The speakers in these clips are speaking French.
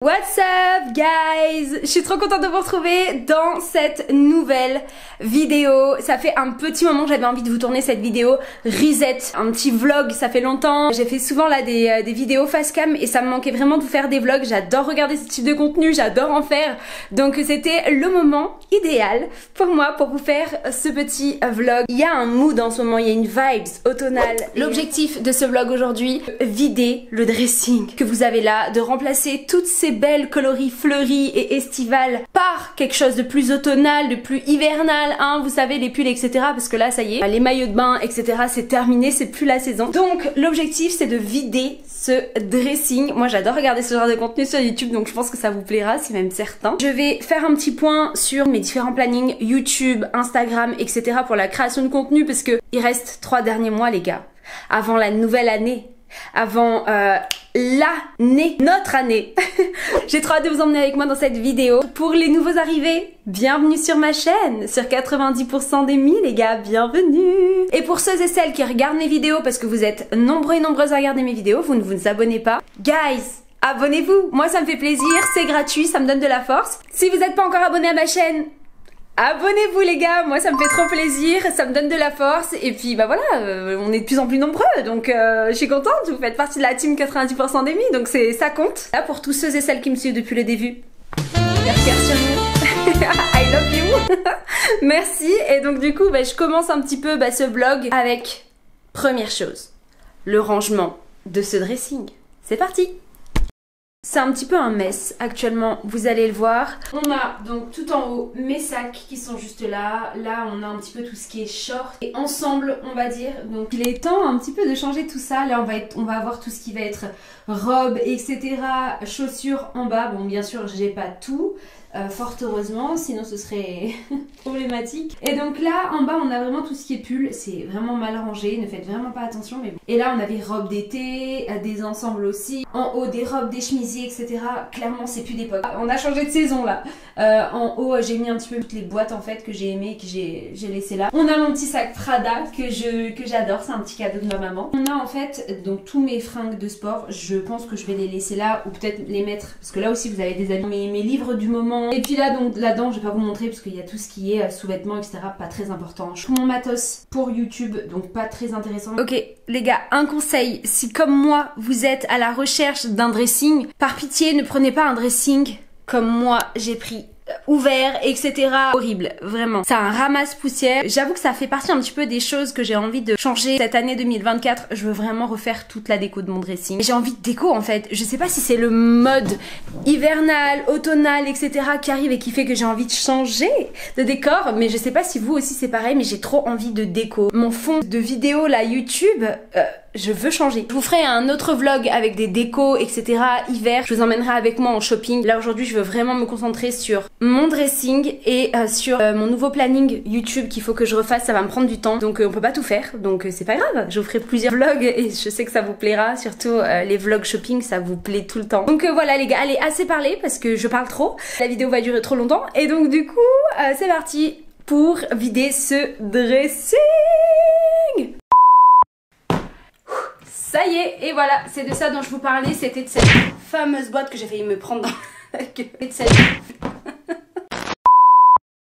What's up guys? Je suis trop contente de vous retrouver dans cette nouvelle vidéo. Ça fait un petit moment que j'avais envie de vous tourner cette vidéo reset, un petit vlog, ça fait longtemps. J'ai fait souvent là des vidéos face cam et ça me manquait vraiment de vous faire des vlogs. J'adore regarder ce type de contenu, j'adore en faire. Donc c'était le moment idéal pour moi pour vous faire ce petit vlog. Il y a un mood en ce moment, il y a une vibes automnale. L'objectif de ce vlog aujourd'hui, vider le dressing que vous avez là, de remplacer toutes ces belles coloris fleuries et estivales par quelque chose de plus automnal, de plus hivernal, hein, vous savez, les pulls, etc. Parce que là, ça y est, les maillots de bain, etc. c'est terminé, c'est plus la saison. Donc, l'objectif, c'est de vider ce dressing. Moi, j'adore regarder ce genre de contenu sur YouTube, donc je pense que ça vous plaira, c'est même certain. Je vais faire un petit point sur mes différents plannings YouTube, Instagram, etc. pour la création de contenu, parce que il reste 3 derniers mois, les gars, avant la nouvelle année. Avant l'année, notre année. J'ai trop hâte de vous emmener avec moi dans cette vidéo. Pour les nouveaux arrivés, bienvenue sur ma chaîne, sur 90% des 1000 les gars, bienvenue. Et pour ceux et celles qui regardent mes vidéos, parce que vous êtes nombreux et nombreuses à regarder mes vidéos, vous ne vous abonnez pas, guys, abonnez-vous, moi ça me fait plaisir, c'est gratuit, ça me donne de la force. Si vous n'êtes pas encore abonné à ma chaîne, abonnez-vous les gars, moi ça me fait trop plaisir, ça me donne de la force et puis bah voilà, on est de plus en plus nombreux donc je suis contente, vous faites partie de la team 90% des 1000 donc ça compte. Là pour tous ceux et celles qui me suivent depuis le début, I love you. Merci. Et donc du coup je commence un petit peu ce vlog avec première chose, le rangement de ce dressing. C'est parti. C'est un petit peu un mess actuellement, vous allez le voir. On a donc tout en haut mes sacs qui sont juste là. Là on a un petit peu tout ce qui est short et ensemble on va dire. Donc il est temps un petit peu de changer tout ça. Là on va avoir tout ce qui va être robe, etc. Chaussures en bas. Bon bien sûr j'ai pas tout. Fort heureusement, sinon ce serait problématique. Et donc là en bas on a vraiment tout ce qui est pull, c'est vraiment mal rangé, ne faites vraiment pas attention mais bon. Et là on a des robes d'été, des ensembles aussi, en haut des robes, des chemisiers, etc. Clairement c'est plus d'époque. On a changé de saison là. En haut j'ai mis un petit peu toutes les boîtes en fait que j'ai aimé, que j'ai laissé là. On a mon petit sac Prada que j'adore, c'est un petit cadeau de ma maman. On a en fait donc tous mes fringues de sport, je pense que je vais les laisser là ou peut-être les mettre, parce que là aussi vous avez des amis, mes livres du moment. Et puis là donc là-dedans je vais pas vous montrer parce qu'il y a tout ce qui est sous-vêtements, etc. Pas très important. Tout mon matos pour YouTube, donc pas très intéressant. Ok les gars, un conseil, si comme moi vous êtes à la recherche d'un dressing, par pitié ne prenez pas un dressing comme moi j'ai pris, ouvert, etc. Horrible, vraiment. C'est un ramasse-poussière. J'avoue que ça fait partie un petit peu des choses que j'ai envie de changer cette année 2024. Je veux vraiment refaire toute la déco de mon dressing. J'ai envie de déco en fait. Je sais pas si c'est le mode hivernal, automnal, etc. qui arrive et qui fait que j'ai envie de changer de décor. Mais je sais pas si vous aussi c'est pareil, mais j'ai trop envie de déco. Mon fond de vidéo là YouTube, je veux changer. Je vous ferai un autre vlog avec des décos, etc. hiver. Je vous emmènerai avec moi en shopping. Là aujourd'hui je veux vraiment me concentrer sur mon dressing et sur mon nouveau planning YouTube qu'il faut que je refasse. Ça va me prendre du temps, donc on peut pas tout faire, donc c'est pas grave, je vous ferai plusieurs vlogs et je sais que ça vous plaira, surtout les vlogs shopping, ça vous plaît tout le temps. Donc voilà les gars, allez, assez parlé parce que je parle trop, la vidéo va durer trop longtemps et donc du coup c'est parti pour vider ce dressing. Ça y est, et voilà, c'est de ça dont je vous parlais, c'était de cette fameuse boîte que j'ai failli me prendre dans la gueule.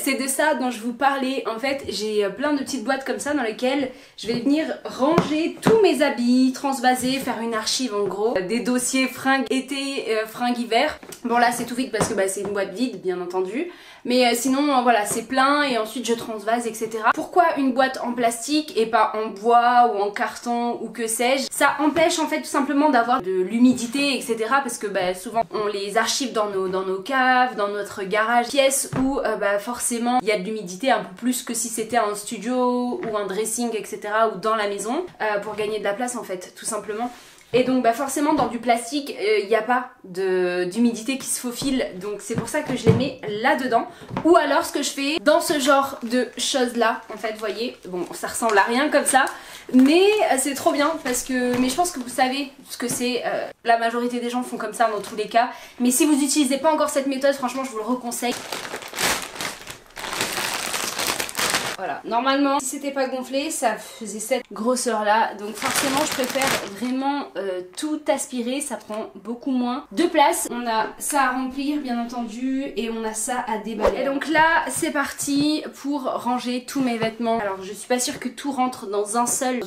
C'est de ça dont je vous parlais. En fait, j'ai plein de petites boîtes comme ça dans lesquelles je vais venir ranger tous mes habits, transvaser, faire une archive en gros. Des dossiers fringues été, fringues hiver. Bon là c'est tout vide parce que c'est une boîte vide bien entendu. Mais sinon voilà, c'est plein et ensuite je transvase, etc. Pourquoi une boîte en plastique et pas en bois ou en carton ou que sais-je? Ça empêche en fait tout simplement d'avoir de l'humidité, etc. Parce que souvent on les archive dans nos caves, dans notre garage, pièces où forcément il y a de l'humidité un peu plus que si c'était un studio ou un dressing, etc. ou dans la maison, pour gagner de la place en fait, tout simplement. Et donc forcément dans du plastique il n'y a pas d'humidité qui se faufile, donc c'est pour ça que je les mets là dedans. Ou alors ce que je fais dans ce genre de choses là, en fait vous voyez, bon ça ressemble à rien comme ça, mais c'est trop bien parce que, mais je pense que vous savez ce que c'est, la majorité des gens font comme ça dans tous les cas, mais si vous n'utilisez pas encore cette méthode, franchement je vous le reconseille. Voilà. Normalement, si c'était pas gonflé, ça faisait cette grosseur là. Donc forcément, je préfère vraiment tout aspirer. Ça prend beaucoup moins de place. On a ça à remplir, bien entendu, et on a ça à déballer. Et donc là, c'est parti pour ranger tous mes vêtements. Alors, je suis pas sûre que tout rentre dans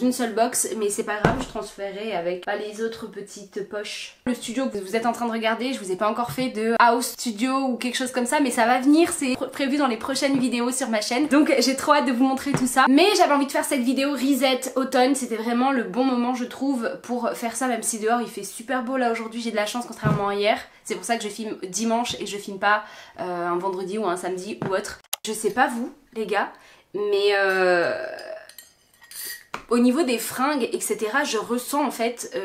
une seule box, mais c'est pas grave, je transférerai avec les autres petites poches. Le studio que vous êtes en train de regarder, je vous ai pas encore fait de house studio ou quelque chose comme ça, mais ça va venir, c'est prévu dans les prochaines vidéos sur ma chaîne. Donc j'ai trop hâte de vous montrer tout ça. Mais j'avais envie de faire cette vidéo reset automne, c'était vraiment le bon moment je trouve pour faire ça, même si dehors il fait super beau là aujourd'hui, j'ai de la chance contrairement à hier. C'est pour ça que je filme dimanche et je filme pas un vendredi ou un samedi ou autre. Je sais pas vous les gars, mais au niveau des fringues, etc., je ressens en fait,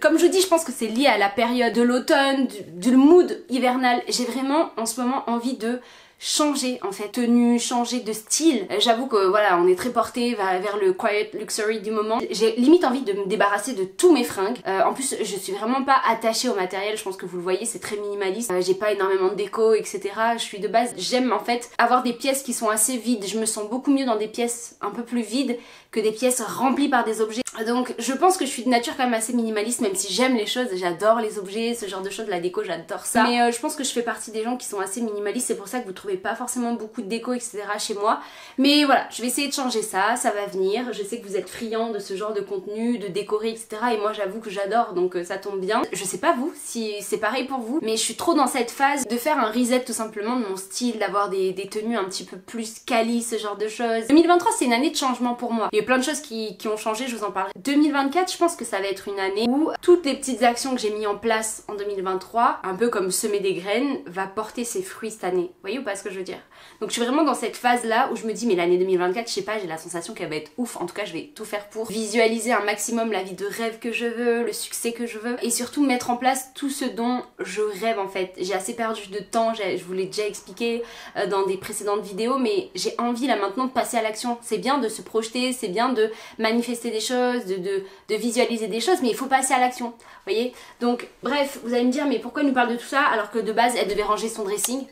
comme je dis, je pense que c'est lié à la période de l'automne, du mood hivernal. J'ai vraiment en ce moment envie de changer en fait, tenue, changer de style. J'avoue que voilà, on est très porté vers le quiet luxury du moment. J'ai limite envie de me débarrasser de tous mes fringues. En plus, je suis vraiment pas attachée au matériel, je pense que vous le voyez, c'est très minimaliste. J'ai pas énormément de déco, etc. Je suis de base, j'aime en fait avoir des pièces qui sont assez vides. Je me sens beaucoup mieux dans des pièces un peu plus vides que des pièces remplies par des objets. Donc je pense que je suis de nature quand même assez minimaliste, même si j'aime les choses, j'adore les objets, ce genre de choses, la déco, j'adore ça. Mais je pense que je fais partie des gens qui sont assez minimalistes, c'est pour ça que vous trouvez pas forcément beaucoup de déco, etc. chez moi. Mais voilà, je vais essayer de changer ça, ça va venir. Je sais que vous êtes friands de ce genre de contenu, de décorer, etc. Et moi j'avoue que j'adore, donc ça tombe bien. Je sais pas vous, si c'est pareil pour vous, mais je suis trop dans cette phase de faire un reset tout simplement de mon style, d'avoir des tenues un petit peu plus quali, ce genre de choses. 2023 c'est une année de changement pour moi. Il y a plein de choses qui ont changé, je vous en parlerai. 2024, je pense que ça va être une année où toutes les petites actions que j'ai mis en place en 2023, un peu comme semer des graines, va porter ses fruits cette année. Vous voyez ou pas ce que je veux dire? Donc je suis vraiment dans cette phase là où je me dis mais l'année 2024, je sais pas, j'ai la sensation qu'elle va être ouf. En tout cas, je vais tout faire pour visualiser un maximum la vie de rêve que je veux, le succès que je veux, et surtout mettre en place tout ce dont je rêve en fait. J'ai assez perdu de temps, je vous l'ai déjà expliqué dans des précédentes vidéos, mais j'ai envie là maintenant de passer à l'action. C'est bien de se projeter, c'est bien de manifester des choses, de visualiser des choses, mais il faut passer à l'action, vous voyez. Donc bref, vous allez me dire mais pourquoi elle nous parle de tout ça alors que de base elle devait ranger son dressing?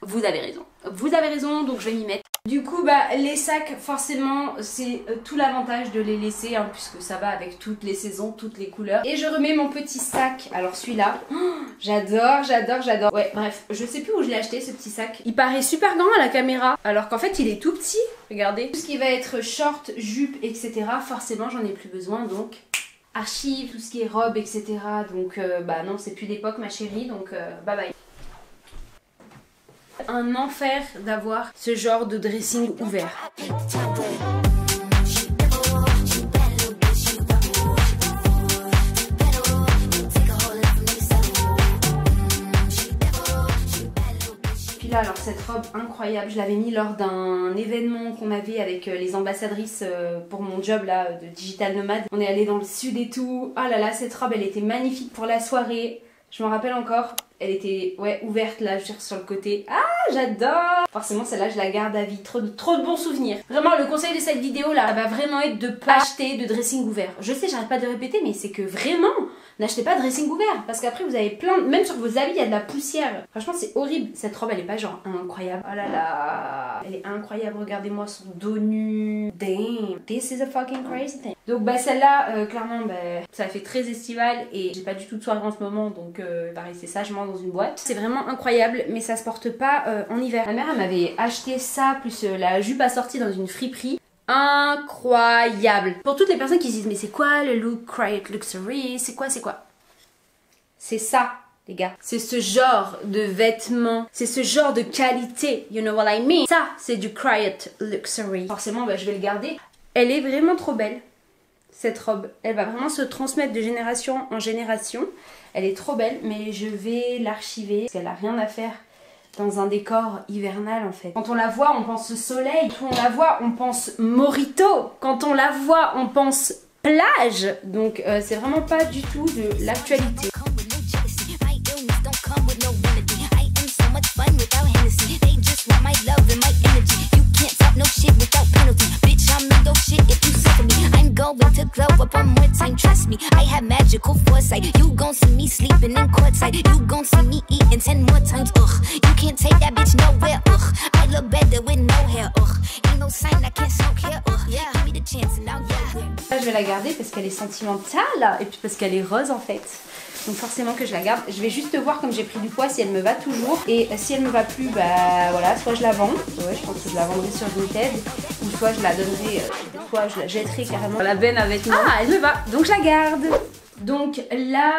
Vous avez raison, donc je vais m'y mettre. Du coup les sacs forcément c'est tout l'avantage de les laisser hein, puisque ça va avec toutes les saisons, toutes les couleurs. Et je remets mon petit sac, alors celui-là, j'adore. Ouais bref, je sais plus où je l'ai acheté ce petit sac. Il paraît super grand à la caméra alors qu'en fait il est tout petit, regardez. Tout ce qui va être short, jupe, etc. forcément j'en ai plus besoin donc archives, tout ce qui est robe, etc. Donc non c'est plus d'époque ma chérie donc bye bye. Un enfer d'avoir ce genre de dressing ouvert. Puis là alors cette robe incroyable, je l'avais mis lors d'un événement qu'on avait avec les ambassadrices pour mon job là de digital nomade. On est allé dans le sud et tout. Oh là là, cette robe elle était magnifique pour la soirée. Je m'en rappelle encore. Elle était ouverte là, je veux dire, sur le côté. Ah, j'adore. Forcément celle-là je la garde à vie, trop de bons souvenirs. Vraiment le conseil de cette vidéo là, ça va vraiment être de pas acheter de dressing ouvert. Je sais, j'arrête pas de répéter, mais c'est que vraiment, n'achetez pas de dressing ouvert. Parce qu'après vous avez plein, même sur vos habits il y a de la poussière. Franchement c'est horrible. Cette robe elle est pas genre incroyable. Oh là là, elle est incroyable, regardez-moi son dos nu. Damn, this is a fucking crazy thing. Donc celle-là, clairement ça fait très estival et j'ai pas du tout de soirée en ce moment, donc il va rester sagement dans une boîte. C'est vraiment incroyable, mais ça se porte pas en hiver. Ma mère elle m'avait acheté ça plus la jupe assortie dans une friperie. Incroyable. Pour toutes les personnes qui se disent mais c'est quoi le look quiet luxury, c'est quoi? C'est ça les gars, c'est ce genre de vêtements, c'est ce genre de qualité, you know what I mean. Ça c'est du quiet luxury. Forcément je vais le garder. Elle est vraiment trop belle cette robe, elle va vraiment se transmettre de génération en génération. Elle est trop belle, mais je vais l'archiver parce qu'elle a rien à faire dans un décor hivernal en fait. Quand on la voit, on pense soleil. Quand on la voit, on pense mojito. Quand on la voit, on pense plage. Donc c'est vraiment pas du tout de l'actualité. Going to glow up one more time, trust me. I have magical foresight. You gon' see me sleeping in courtside. You gon' see me eating and 10 more times, ugh. You can't take that bitch nowhere, ugh. I look better with no hair, ugh. Ain't no sign I can't smoke here, ugh. Yeah, give me the chance and now, yeah. Là, je vais la garder parce qu'elle est sentimentale et puis parce qu'elle est rose en fait. Donc forcément que je la garde. Je vais juste voir comme j'ai pris du poids si elle me va toujours. Et si elle me va plus, bah voilà, soit je la vends. Ouais, je pense que je la vendrai sur Vinted. Ou soit je la donnerai, soit je la jetterai carrément. La benne à vêtements. Ah, elle me va, donc je la garde. Donc là,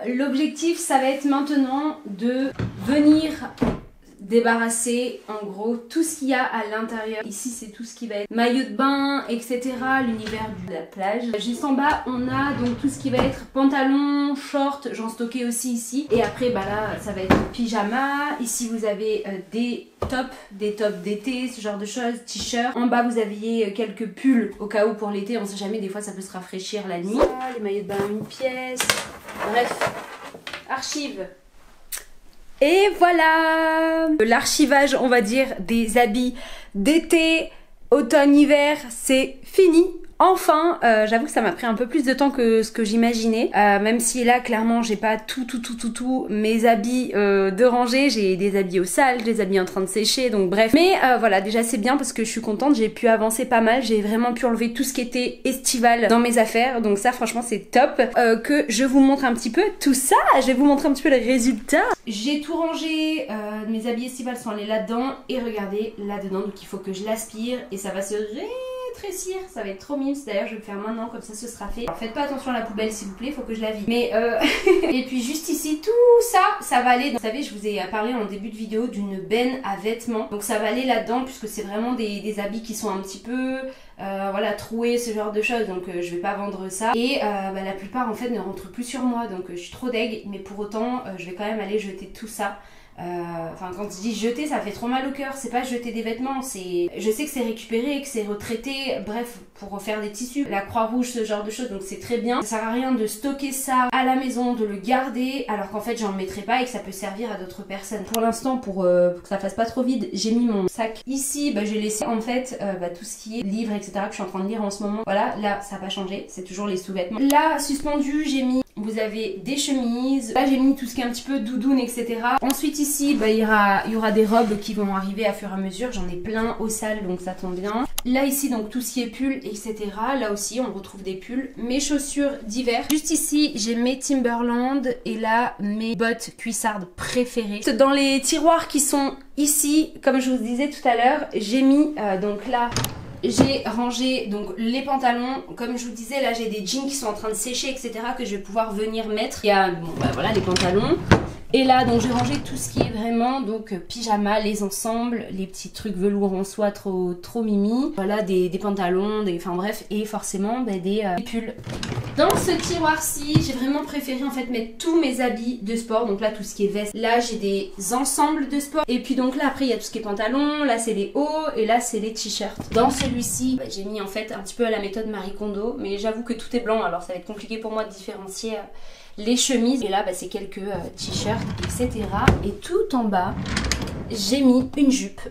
l'objectif, ça va être maintenant de venir débarrasser en gros tout ce qu'il y a à l'intérieur. Ici c'est tout ce qui va être maillot de bain, etc. L'univers de la plage. Juste en bas on a donc tout ce qui va être pantalon, short, j'en stockais aussi ici. Et après bah là ça va être pyjama. Ici vous avez des tops d'été, ce genre de choses, t-shirts. En bas vous aviez quelques pulls au cas où pour l'été, on sait jamais, des fois ça peut se rafraîchir la nuit. Les maillots de bain une pièce. Bref, archive. Et voilà, l'archivage, on va dire, des habits d'été, automne, hiver, c'est fini. Enfin, j'avoue que ça m'a pris un peu plus de temps que ce que j'imaginais, même si là clairement j'ai pas tout mes habits de rangée, j'ai des habits au sale, des habits en train de sécher, donc bref. Mais voilà, déjà c'est bien parce que je suis contente, j'ai pu avancer pas mal, j'ai vraiment pu enlever tout ce qui était estival dans mes affaires, donc ça franchement c'est top. Que je vous montre un petit peu tout ça, je vais vous montrer un petit peu les résultats. J'ai tout rangé, mes habits estivales sont allés là-dedans, et regardez, là-dedans, donc il faut que je l'aspire, et ça va se rétrécir, ça va être trop mimes. D'ailleurs je vais le faire maintenant, comme ça ce sera fait. Alors, faites pas attention à la poubelle s'il vous plaît, faut que je la vide. Mais et puis juste ici, tout ça, ça va aller. Vous savez, je vous ai parlé en début de vidéo d'une benne à vêtements, donc ça va aller là-dedans puisque c'est vraiment des habits qui sont un petit peu voilà, troués, ce genre de choses, donc je vais pas vendre ça. Et bah, la plupart en fait ne rentrent plus sur moi, donc je suis trop deg, mais pour autant je vais quand même aller jeter tout ça. Enfin quand je dis jeter, ça fait trop mal au cœur, c'est pas jeter des vêtements, c'est, je sais que c'est récupéré, que c'est retraité, bref, pour refaire des tissus, la Croix-Rouge, ce genre de choses, donc c'est très bien. Ça sert à rien de stocker ça à la maison, de le garder alors qu'en fait j'en mettrai pas et que ça peut servir à d'autres personnes. Pour l'instant, pour que ça fasse pas trop vide, j'ai mis mon sac ici, bah, j'ai laissé en fait tout ce qui est livres, etc., que je suis en train de lire en ce moment. Voilà, là ça n'a pas changé, c'est toujours les sous-vêtements. Là, suspendu, j'ai mis, vous avez des chemises, là j'ai mis tout ce qui est un petit peu doudoune, etc. Ensuite ici, bah, il y aura des robes qui vont arriver à fur et à mesure, j'en ai plein au sale, donc ça tombe bien. Là ici, donc tout ce qui est pull, etc. Là aussi on retrouve des pulls. Mes chaussures d'hiver. Juste ici j'ai mes Timberland et là mes bottes cuissardes préférées. Dans les tiroirs qui sont ici, comme je vous disais tout à l'heure, j'ai mis donc là j'ai rangé donc les pantalons. Comme je vous disais, là j'ai des jeans qui sont en train de sécher, etc., que je vais pouvoir venir mettre. Il y a bon, bah, voilà les pantalons. Et là donc j'ai rangé tout ce qui est vraiment donc pyjama, les ensembles, les petits trucs velours en soie trop mimi. Voilà des pantalons, enfin bref, et forcément bah, des pulls. Dans ce tiroir-ci, j'ai vraiment préféré en fait mettre tous mes habits de sport. Donc là tout ce qui est veste, là j'ai des ensembles de sport. Et puis donc là après il y a tout ce qui est pantalon, là c'est les hauts et là c'est les t-shirts. Dans celui-ci, bah, j'ai mis en fait un petit peu à la méthode Marie Kondo, mais j'avoue que tout est blanc, alors ça va être compliqué pour moi de différencier les chemises. Et là bah, c'est quelques t-shirts, etc. Et tout en bas, j'ai mis une jupe.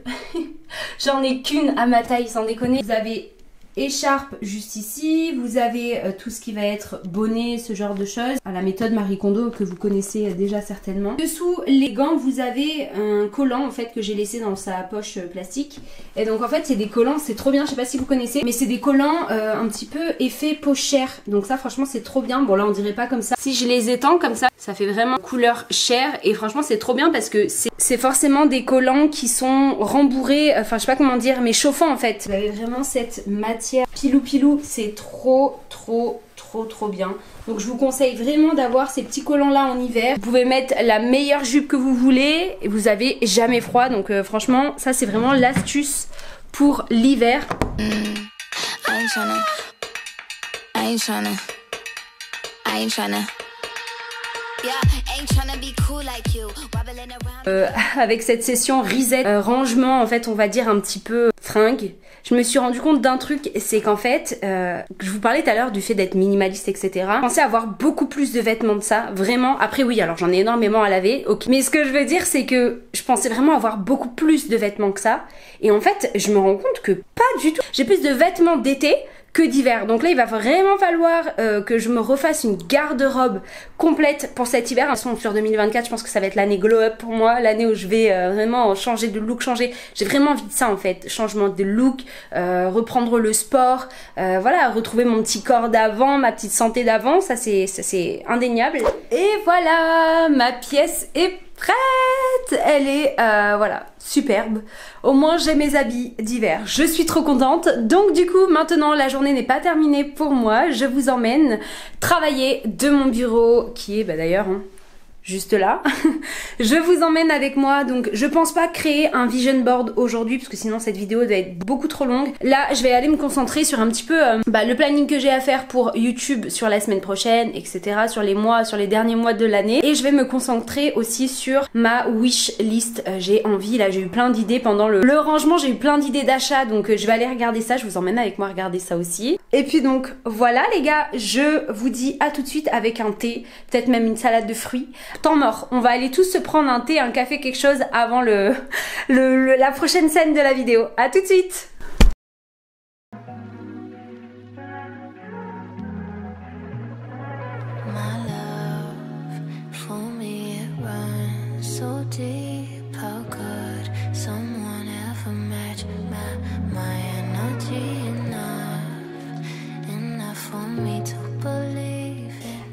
J'en ai qu'une à ma taille, sans déconner. Vous avez écharpe juste ici, vous avez tout ce qui va être bonnet, ce genre de choses, à la méthode Marie Kondo que vous connaissez déjà certainement. Dessous les gants, vous avez un collant en fait que j'ai laissé dans sa poche plastique. Et donc en fait c'est des collants, c'est trop bien, je sais pas si vous connaissez, mais c'est des collants un petit peu effet pochère. Donc ça franchement c'est trop bien. Bon là on dirait pas comme ça. Si je les étends comme ça, ça fait vraiment couleur chair et franchement c'est trop bien parce que c'est forcément des collants qui sont rembourrés, enfin je sais pas comment dire, mais chauffants en fait. Vous avez vraiment cette matière pilou, c'est trop bien. Donc je vous conseille vraiment d'avoir ces petits collants là en hiver. Vous pouvez mettre la meilleure jupe que vous voulez et vous avez jamais froid. Donc franchement ça c'est vraiment l'astuce pour l'hiver. Avec cette session reset, rangement en fait on va dire un petit peu fringue, je me suis rendu compte d'un truc, c'est qu'en fait je vous parlais tout à l'heure du fait d'être minimaliste, etc. Je pensais avoir beaucoup plus de vêtements de ça, vraiment. Après oui, alors j'en ai énormément à laver, ok, mais ce que je veux dire c'est que je pensais vraiment avoir beaucoup plus de vêtements que ça, et en fait je me rends compte que pas du tout. J'ai plus de vêtements d'été que d'hiver. Donc là il va vraiment falloir que je me refasse une garde-robe complète pour cet hiver. De toute façon sur 2024 je pense que ça va être l'année glow up pour moi, l'année où je vais vraiment changer de look, j'ai vraiment envie de ça en fait, changement de look, reprendre le sport, voilà, retrouver mon petit corps d'avant, ma petite santé d'avant, ça c'est indéniable. Et voilà, ma pièce est prête, elle est voilà, superbe. Au moins j'ai mes habits d'hiver, je suis trop contente. Donc du coup maintenant la journée n'est pas terminée pour moi, je vous emmène travailler de mon bureau qui est d'ailleurs juste là. Je vous emmène avec moi, donc je pense pas créer un vision board aujourd'hui parce que sinon cette vidéo va être beaucoup trop longue. Là je vais aller me concentrer sur un petit peu le planning que j'ai à faire pour YouTube sur la semaine prochaine, etc. sur les derniers mois de l'année, et je vais me concentrer aussi sur ma wish list. J'ai envie, là j'ai eu plein d'idées pendant le rangement, j'ai eu plein d'idées d'achat, donc je vais aller regarder ça, je vous emmène avec moi regarder ça aussi. Et puis donc voilà les gars, je vous dis à tout de suite avec un thé, peut-être même une salade de fruits. Temps mort, on va aller tous se prendre un thé, un café, quelque chose avant la prochaine scène de la vidéo. À tout de suite.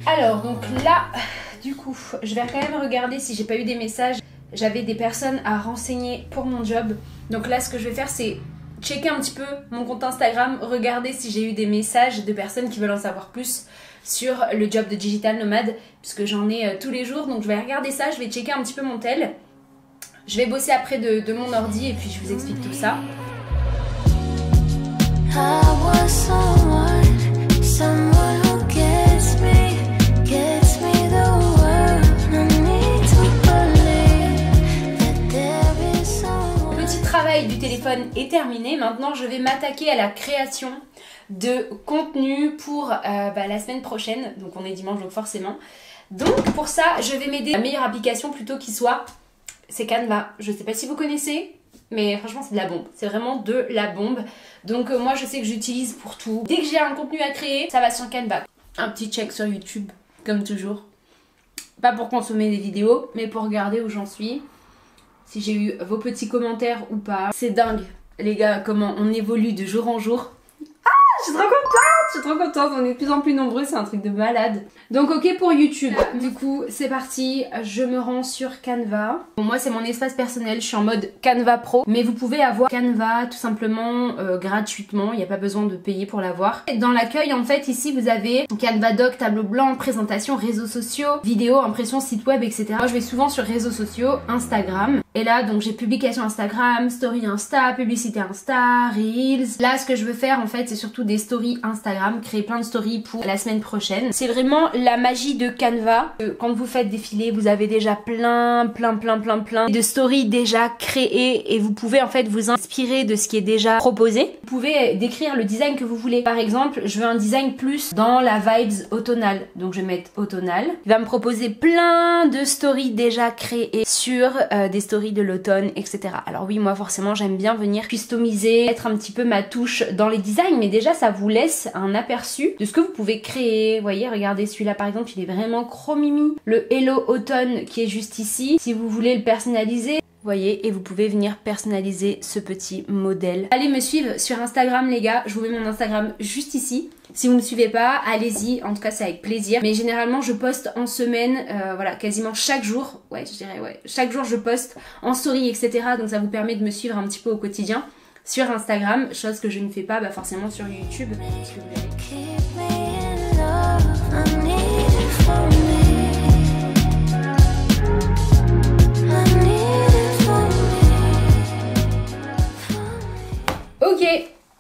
Alors donc là, du coup, je vais quand même regarder si j'ai pas eu des messages. J'avais des personnes à renseigner pour mon job. Donc là, ce que je vais faire, c'est checker un petit peu mon compte Instagram, regarder si j'ai eu des messages de personnes qui veulent en savoir plus sur le job de digital nomade, puisque j'en ai tous les jours. Donc je vais regarder ça, je vais checker un petit peu mon tel. Je vais bosser après de mon ordi et puis je vous explique tout ça. Le travail du téléphone est terminé. Maintenant je vais m'attaquer à la création de contenu pour la semaine prochaine. Donc on est dimanche, donc forcément. Donc pour ça je vais m'aider. La meilleure application plutôt qui soit, c'est Canva. Je sais pas si vous connaissez, mais franchement c'est de la bombe, c'est vraiment de la bombe. Donc moi je sais que j'utilise pour tout. Dès que j'ai un contenu à créer, ça va sur Canva. Un petit check sur YouTube, comme toujours. Pas pour consommer des vidéos, mais pour regarder où j'en suis. Si j'ai eu vos petits commentaires ou pas. C'est dingue les gars, comment on évolue de jour en jour. Je suis trop contente, on est de plus en plus nombreux, c'est un truc de malade. Donc ok pour YouTube, du coup c'est parti, je me rends sur Canva. Bon, moi c'est mon espace personnel, je suis en mode Canva Pro, mais vous pouvez avoir Canva tout simplement gratuitement, il n'y a pas besoin de payer pour l'avoir. Dans l'accueil en fait ici vous avez Canva Doc, tableau blanc, présentation, réseaux sociaux, vidéo, impression, site web, etc. Moi je vais souvent sur réseaux sociaux, Instagram. Et là donc j'ai publication Instagram, story Insta, publicité Insta, Reels. Là ce que je veux faire en fait c'est surtout des stories Instagram, créer plein de stories pour la semaine prochaine. C'est vraiment la magie de Canva. Quand vous faites défiler, vous avez déjà plein de stories déjà créées et vous pouvez en fait vous inspirer de ce qui est déjà proposé. Vous pouvez décrire le design que vous voulez. Par exemple, je veux un design plus dans la vibes automnale. Donc je vais mettre automnale. Il va me proposer plein de stories déjà créées sur des stories de l'automne, etc. Alors oui, moi forcément j'aime bien venir customiser, mettre un petit peu ma touche dans les designs, mais déjà ça vous laisse un aperçu de ce que vous pouvez créer. Vous voyez, regardez celui-là par exemple, il est vraiment chromimi. Le Hello Automne qui est juste ici, si vous voulez le personnaliser, vous voyez, et vous pouvez venir personnaliser ce petit modèle. Allez me suivre sur Instagram les gars, je vous mets mon Instagram juste ici. Si vous ne me suivez pas, allez-y, en tout cas c'est avec plaisir. Mais généralement je poste en semaine, voilà, quasiment chaque jour. Ouais, je dirais ouais, chaque jour je poste en story, etc. Donc ça vous permet de me suivre un petit peu au quotidien sur Instagram, chose que je ne fais pas forcément sur YouTube. Parce que vous Ok,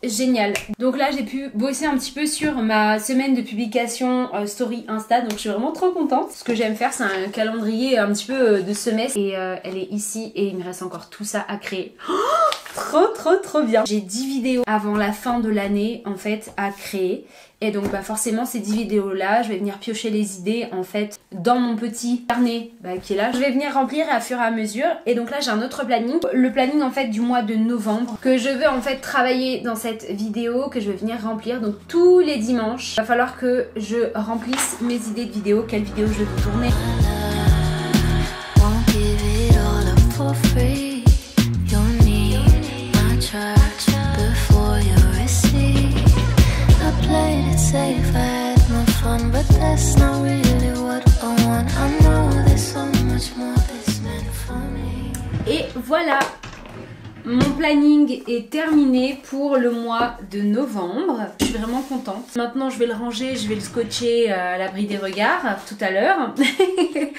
génial. Donc là j'ai pu bosser un petit peu sur ma semaine de publication story Insta, donc je suis vraiment trop contente. Ce que j'aime faire c'est un calendrier un petit peu de semestre et elle est ici et il me reste encore tout ça à créer. Oh, trop trop bien. J'ai 10 vidéos avant la fin de l'année en fait à créer. Et donc bah forcément ces 10 vidéos là, je vais venir piocher les idées en fait dans mon petit carnet qui est là. Je vais venir remplir à fur et à mesure. Et donc là j'ai un autre planning. Le planning en fait du mois de novembre que je veux en fait travailler dans cette vidéo, que je vais venir remplir. Donc tous les dimanches, il va falloir que je remplisse mes idées de vidéos. Quelle vidéo je veux tourner. Safe, I had my fun, but that's not really what I want. I know there's so much more that's meant for me. Et voilà, mon planning est terminé pour le mois de novembre. Je suis vraiment contente. Maintenant je vais le ranger, je vais le scotcher à l'abri des regards tout à l'heure.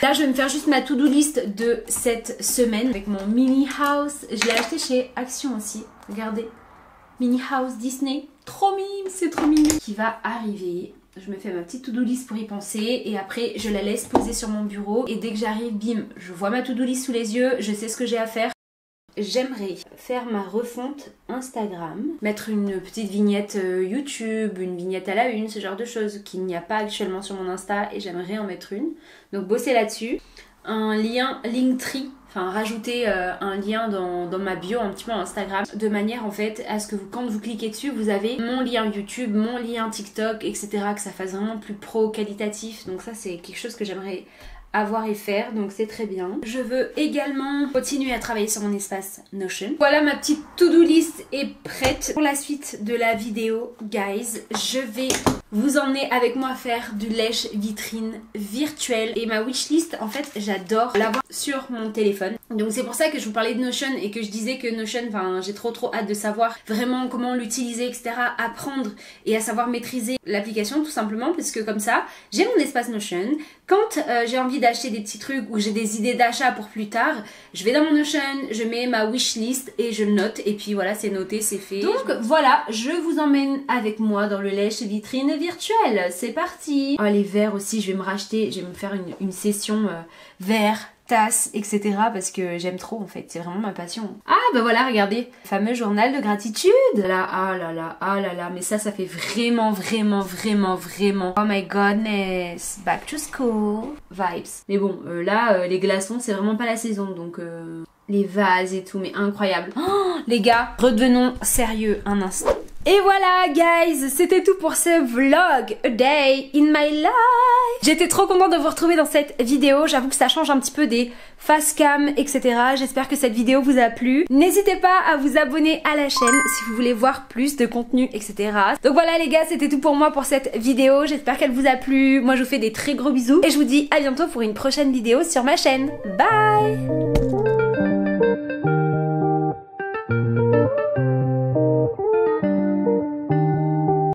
Là je vais me faire juste ma to-do list de cette semaine avec mon mini house. Je l'ai acheté chez Action aussi, regardez. Mini house Disney. Trop mime, c'est trop mignon. Qui va arriver. Je me fais ma petite to-do list pour y penser et après je la laisse poser sur mon bureau et dès que j'arrive, bim, je vois ma to-do list sous les yeux, je sais ce que j'ai à faire. J'aimerais faire ma refonte Instagram, mettre une petite vignette YouTube, une vignette à la une, ce genre de choses qu'il n'y a pas actuellement sur mon Insta et j'aimerais en mettre une. Donc bosser là-dessus. Un lien Linktree, enfin rajouter un lien dans ma bio un petit peu Instagram de manière en fait à ce que quand vous cliquez dessus vous avez mon lien YouTube, mon lien TikTok etc, que ça fasse vraiment plus pro qualitatif. Donc ça c'est quelque chose que j'aimerais avoir et faire, donc c'est très bien. Je veux également continuer à travailler sur mon espace Notion. Voilà, ma petite to-do list est prête pour la suite de la vidéo, guys. Je vais vous emmener avec moi faire du lèche vitrine virtuel et ma wishlist en fait j'adore l'avoir sur mon téléphone. Donc c'est pour ça que je vous parlais de Notion et que je disais que Notion, enfin j'ai trop hâte de savoir vraiment comment l'utiliser etc, apprendre et à savoir maîtriser l'application tout simplement parce que comme ça j'ai mon espace Notion. Quand j'ai envie d'acheter des petits trucs ou j'ai des idées d'achat pour plus tard, je vais dans mon Notion, je mets ma wishlist et je le note et puis voilà c'est noté, c'est fait. Donc voilà, je vous emmène avec moi dans le lèche vitrine virtuel, c'est parti. Oh, les verres aussi, je vais me racheter, je vais me faire une session verre, tasse, etc. parce que j'aime trop en fait, c'est vraiment ma passion. Ah bah voilà, regardez, le fameux journal de gratitude. Là, ah là là, mais ça fait vraiment, oh my godness, back to school vibes. Mais bon, là, les glaçons, c'est vraiment pas la saison, donc les vases et tout, mais incroyable. Oh, les gars, redevenons sérieux un instant. Et voilà guys, c'était tout pour ce vlog, a day in my life. J'étais trop contente de vous retrouver dans cette vidéo, j'avoue que ça change un petit peu des face cam, etc. J'espère que cette vidéo vous a plu. N'hésitez pas à vous abonner à la chaîne si vous voulez voir plus de contenu, etc. Donc voilà les gars, c'était tout pour moi pour cette vidéo, j'espère qu'elle vous a plu. Moi je vous fais des très gros bisous et je vous dis à bientôt pour une prochaine vidéo sur ma chaîne. Bye.